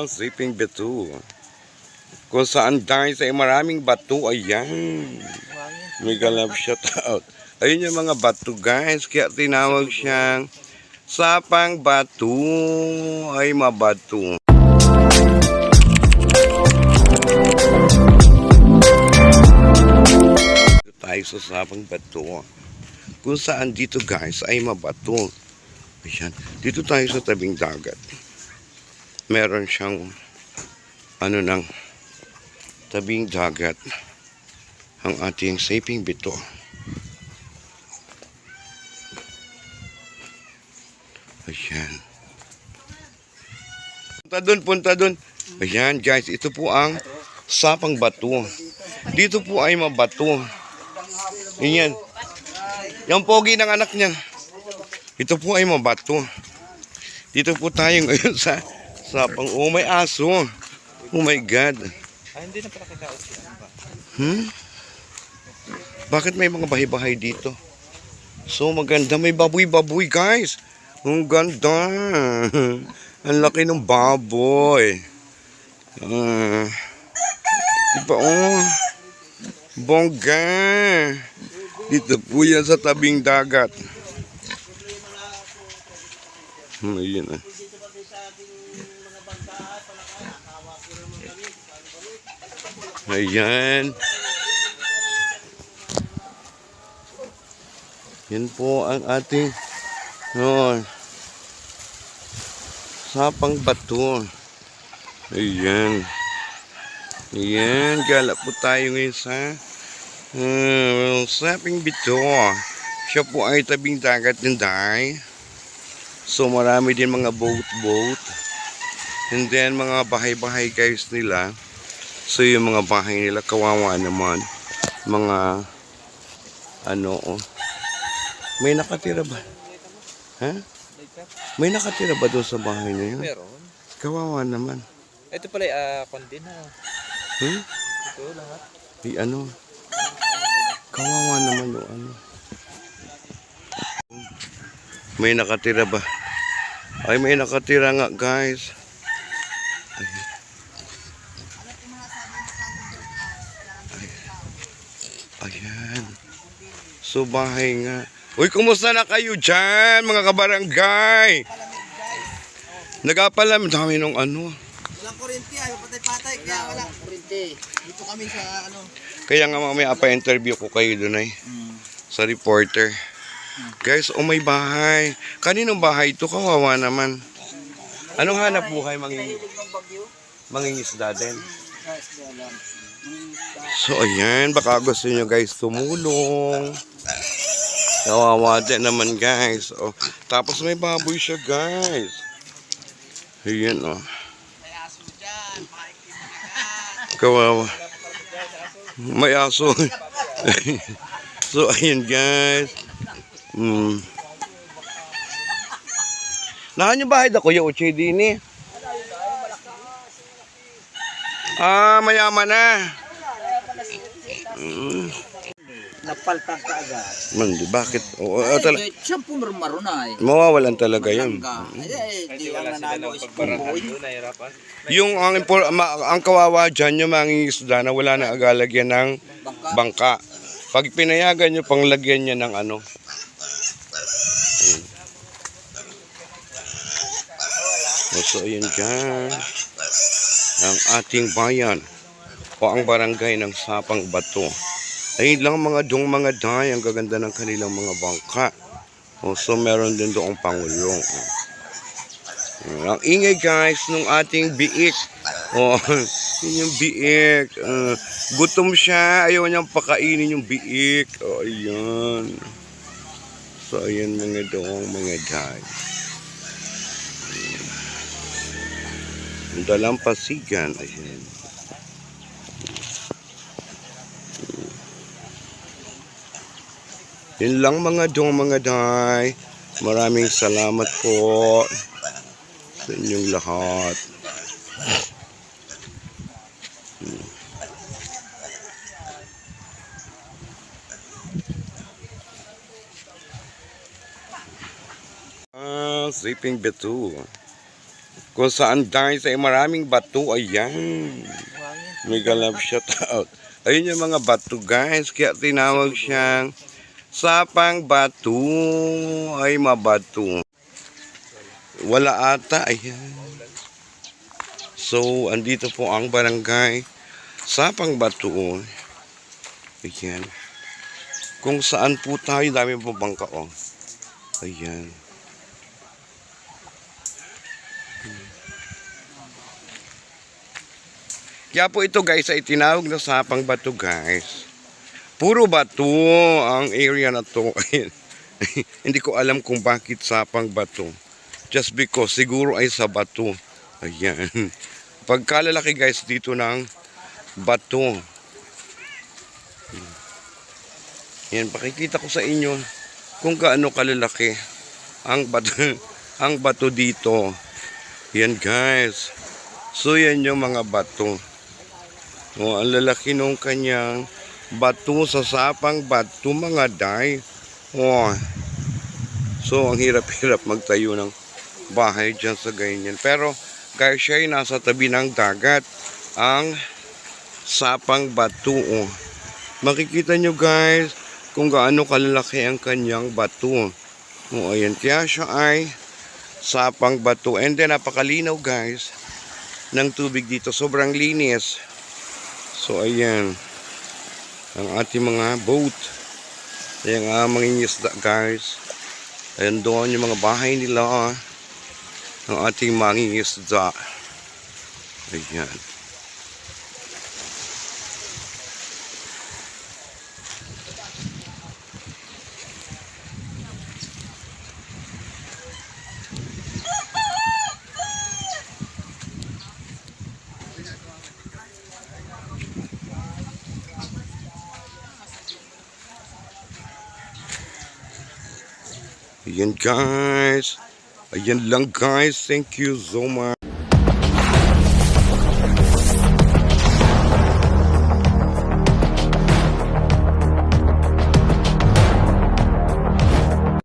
Sleeping Beto. Kung saan dahil sa maraming bato, ayan. Mega love shout out. Ayun yung mga bato guys, kaya tinawag siyang sapang bato. Ay mabato. Dito tayo sa sapang bato. Kung saan dito guys ay mabato. Ayan. Dito tayo sa tabing dagat. Meron siyang ng tabing dagat ang ating Sleeping Beto. Ayan. Punta dun. Ayan guys, ito po ang sapang bato. Dito po ay mabato. Ayan. Yung pogi ng anak niya. Ito po ay mabato. Dito po tayo ngayon sa sapang. Oh, may aso. Oh my God. Ay, hindi na pala kakaos yan ba? Bakit may mga bahay-bahay dito? So maganda. May baboy-baboy guys. Ang ganda. Ang laki ng baboy. Diba oh. Bongga. Dito po yan sa tabing dagat. Ayun ah. Ayan. Yan po ang ating sapang bato. Ayan. Ayan. Gala po tayo ngayon sa sapang bato. Siya po ay tabing dagat ng Day. So marami din mga boat. And then mga bahay-bahay guys nila. So yung mga bahay nila kawawa naman. Mga may nakatira ba? Ha? May nakatira ba doon sa bahay na yun? Meron. Kawawa naman. Ito pala kondin na. Ito lahat. Kawawa naman yung May nakatira ba? Ay, may nakatira nga guys. Ayan. So bahay nga. Uy, kumusta na kayo dyan mga kabarangay? Nagapalam. Dami nung Walang kuryente, ayaw patay-patay, kaya walang kuryente. Dito kami sa Kaya nga mamaya pa-interview ko kayo doon ay. Sa reporter. Guys, may bahay. Kaninong bahay ito? Kawawa naman. Anong hanap buhay? Mangingisda din. So ayan, baka gusto nyo guys tumulong. Kawawa din naman guys. Tapos may baboy siya guys. Ayan Kawawa. May aso. So ayan guys. Nahan yung bahay na Kuya Uche din eh. Mayaman na. napaltas ka agad. Mandi, bakit? Siya pumaro na eh. Mawawalan talaga yun. Di ang nanalo is pumboy. Yung ang kawawa dyan, yung mangingisda na wala na agalagyan ng bangka. Pag pinayagan nyo, panglagyan niya ng So, ayan dyan. Ang ating bayan o ang barangay ng Sapang Bato. Ayun lang mga day. Ang gaganda ng kanilang mga bangka. So, meron din doong pangulong. Ang ingay guys nung ating biik. Yun yung biik. Gutom siya. Ayaw niyang pakainin yung biik. Ayan. So, ayan mga doong mga day. Dalampasigan. Ayan. Yun lang mga day. Maraming salamat po sa inyong lahat. Sleeping Beto. Kung saan guys ay maraming bato. Ayan. Mega love shout out. Ayun yung mga bato guys. Kaya tinawag siyang sapang bato. Ay mabato. Wala ata. Ayan. So, andito po ang barangay Sapang Bato. Ayan. Kung saan po tayo, dami po bangka, oh. Ayan. Kaya po ito guys ay tinawag na Sapang Bato guys. Puro bato ang area na to. Ayan. Hindi ko alam kung bakit Sapang Bato. Just because siguro ay sa bato. Ayan. Pagkalalaki guys dito ng bato. Yan, pakikita ko sa inyo kung gaano kalalaki ang bato, ang bato dito. Yan guys. So yan yung mga bato. O, ang lalaki nung kanyang bato sa Sapang Bato mga day. O, so ang hirap-hirap magtayo ng bahay dyan sa ganyan. Pero guys, siya ay nasa tabi ng dagat. Ang Sapang Bato. Oh. Makikita nyo guys kung gaano kalalaki ang kanyang bato. Oh, ayan. Kaya siya ay Sapang Bato. And then napakalinaw guys ng tubig dito. Sobrang linis. So ayan. Ang ating mga boat. Ayan nga mangingisda guys. Ayan doon yung mga bahay nila. Ang ating mangingisda. Ayan. Ayan guys. Ayan lang guys. Thank you so much.